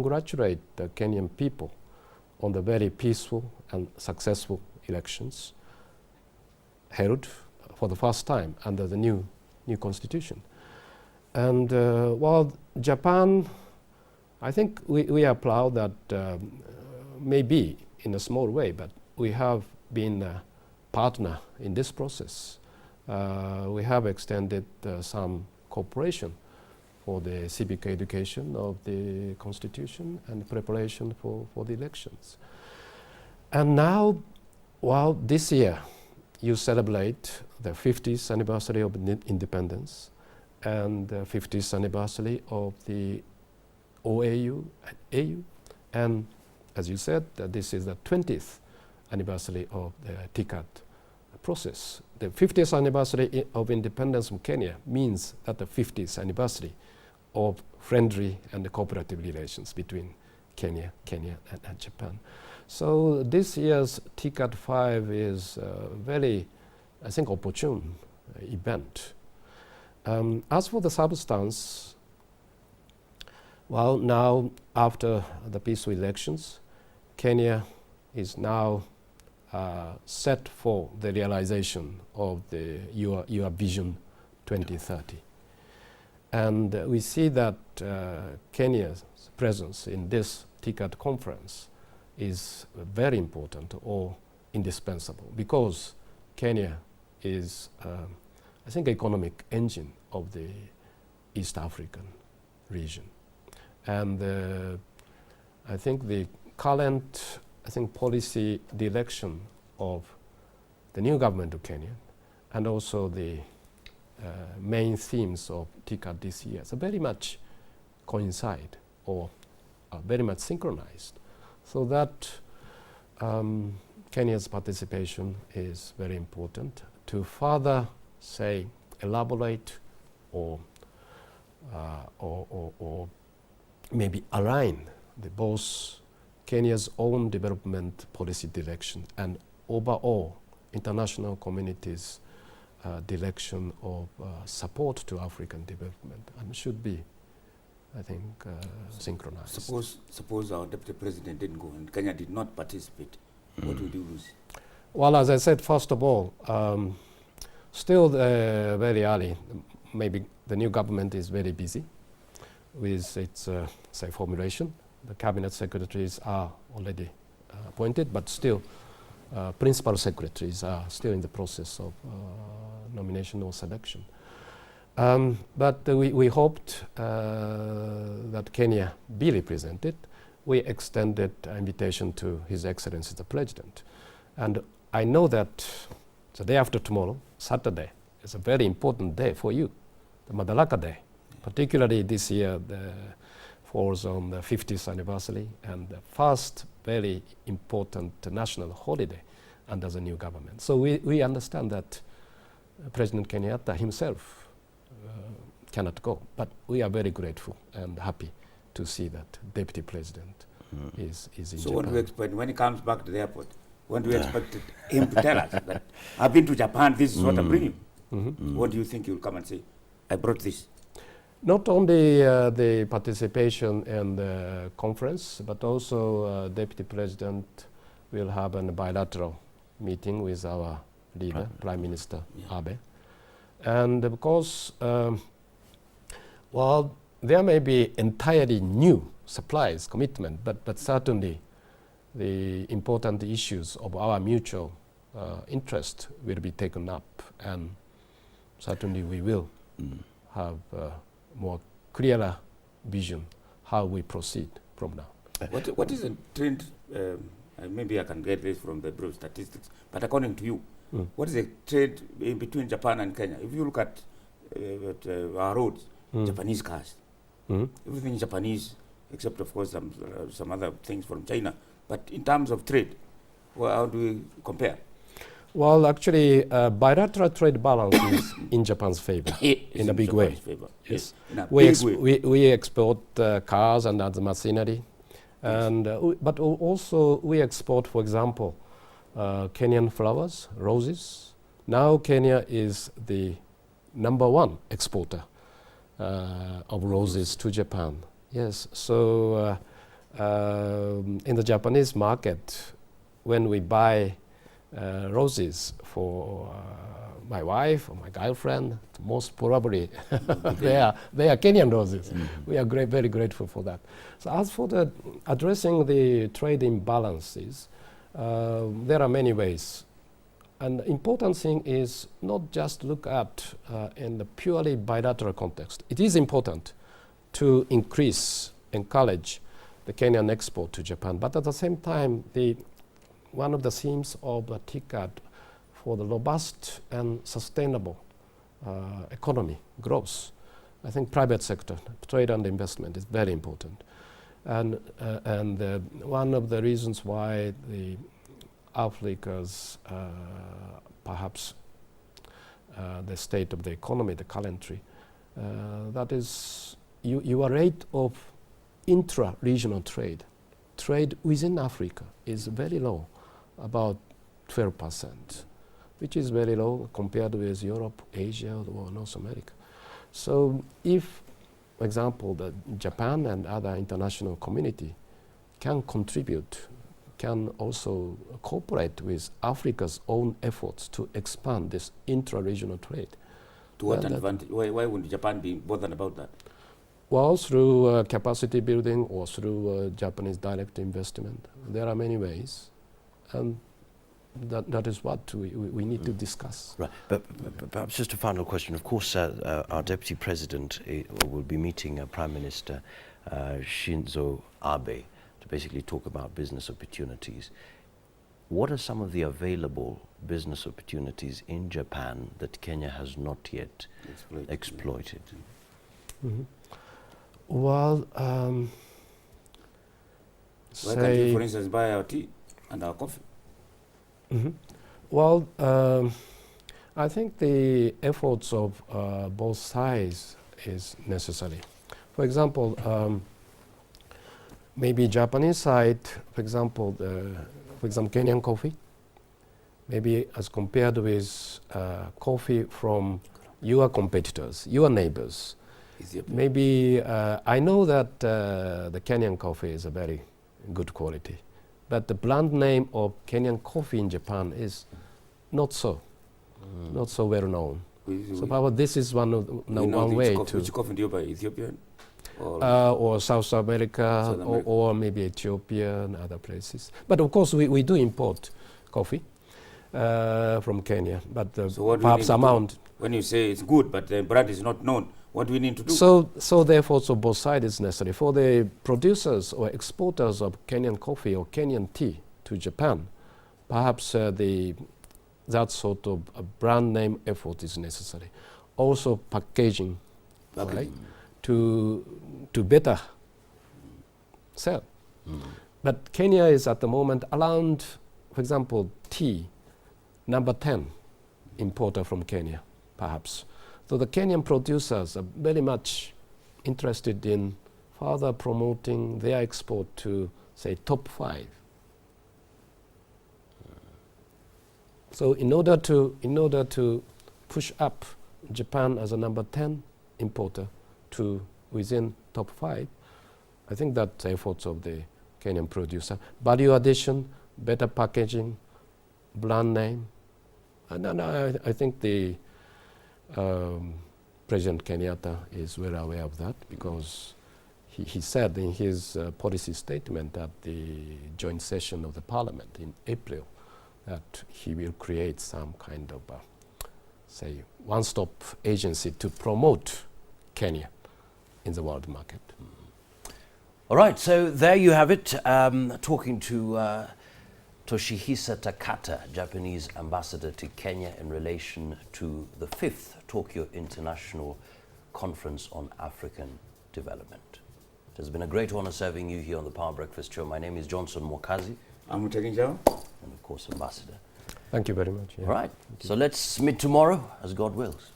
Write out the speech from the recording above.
congratulate the Kenyan people on the very peaceful and successful elections held for the first time under the new constitution. And while Japan, I think we are proud that maybe in a small way, but we have been a partner in this process. We have extended some cooperation for the civic education of the constitution and preparation for the elections. And now, while this year you celebrate the 50th anniversary of independence and the 50th anniversary of the OAU and AU, and as you said, this is the 20th anniversary of the TICAD process. The 50th anniversary of independence from Kenya means that the 50th anniversary of friendly and cooperative relations between Kenya and Japan. So this year's TICAD 5 is a very, I think, opportune event. As for the substance, well, now after the peaceful elections, Kenya is now set for the realization of your Vision 2030. And we see that Kenya's presence in this TICAD conference is very important or indispensable because Kenya is, I think, economic engine of the East African region. And I think the current policy direction of the new government of Kenya and also the main themes of TICAD this year so very much coincide or are very much synchronized. So that Kenya's participation is very important to further, say, elaborate or maybe align both Kenya's own development policy direction and overall international community's direction of support to African development, and should be, I think, synchronized. Suppose our deputy president didn't go and Kenya did not participate. What would you lose? Well, as I said, first of all, still very early. Maybe the new government is very busy with its say formulation. The cabinet secretaries are already appointed, but still principal secretaries are still in the process of nomination or selection. But we hoped that Kenya be represented. We extended an invitation to His Excellency the President. And I know that the day after tomorrow, Saturday, is a very important day for you, the Madaraka Day. Particularly this year, falls on the 50th anniversary and the first very important national holiday under the new government. So we understand that President Kenyatta himself cannot go, but we are very grateful and happy to see that Deputy President is in Japan. So what do we expect when he comes back to the airport? When do we expect him to tell us that I've been to Japan, this is what I'm bringing? What do you think he will come and say? I brought this. Not only the participation in the conference, but also Deputy President will have a bilateral meeting with our leader, Prime Minister Abe. And of course, while there may be entirely new supplies commitment, but certainly the important issues of our mutual interest will be taken up, and certainly we will have more clearer vision how we proceed from now. What is the trend? Maybe I can get this from the brief statistics, but according to you, what is the trade between Japan and Kenya? If you look at our roads, Japanese cars, everything is Japanese, except of course some other things from China. But in terms of trade, how do we compare? Well, actually, bilateral trade balance is in Japan's favor in a big way. Yes, we export cars and other machinery, and but also we export, for example, Kenyan flowers, roses. Now Kenya is the #1 exporter of roses to Japan. Yes, so In the Japanese market, when we buy roses for my wife or my girlfriend, most probably they are Kenyan roses. We are very grateful for that. So as for addressing the trade imbalances, there are many ways. And the important thing is not just look at in the purely bilateral context. It is important to encourage the Kenyan export to Japan, but at the same time, one of the themes of the TICAD for the robust and sustainable economy growth, I think private sector, trade and investment is very important. And one of the reasons why the Africa's perhaps the state of the economy, the currently, that is your rate of intra-regional trade within Africa is very low, about 12%, which is very low compared with Europe, Asia, or North America. So if, for example, Japan and other international community can contribute, can also cooperate with Africa's own efforts to expand this intra-regional trade. To what advantage? Why wouldn't Japan be bothered about that? Well, through capacity building or through Japanese direct investment. There are many ways, and that is what we need to discuss. Right, but perhaps just a final question. Of course, our Deputy President will be meeting Prime Minister Shinzo Abe to basically talk about business opportunities. What are some of the available business opportunities in Japan that Kenya has not yet exploited? Mm-hmm. Well, why can't you, for instance, buy our tea and our coffee? Mm-hmm. Well, I think the efforts of both sides is necessary. For example, maybe Japanese side, for example, Kenyan coffee, maybe as compared with coffee from your competitors, your neighbors. Maybe I know that the Kenyan coffee is a very good quality, but the brand name of Kenyan coffee in Japan is not so well known. So probably this is one way to. Which coffee do you buy? Ethiopian? Or South America, or maybe Ethiopia and other places. But of course, we do import coffee from Kenya, but so perhaps amount. When you say it's good, but the brand is not known, what do we need to do? So therefore, both sides is necessary. For the producers or exporters of Kenyan coffee or Kenyan tea to Japan, perhaps that sort of a brand name effort is necessary. Also packaging. Right? To better sell. But Kenya is at the moment around, for example, tea, number 10 importer from Kenya, perhaps. So the Kenyan producers are very much interested in further promoting their export to, say, top 5. So in order to push up Japan as a number 10 importer to within top 5, I think that's the efforts of the Kenyan producer. Value addition, better packaging, brand name. And I think the President Kenyatta is well aware of that, because he said in his policy statement at the joint session of the parliament in April that he will create some kind of, say, one-stop agency to promote Kenya in the world market. All right, so there you have it, talking to Toshihisa Takata, Japanese ambassador to Kenya, in relation to the 5th Tokyo International Conference on African Development. It has been a great honor serving you here on the Power Breakfast Show. My name is Johnson Mwakazi. I'm Mutaginjao. And of course, Ambassador. Thank you very much. Yeah. All right, so let's meet tomorrow as God wills.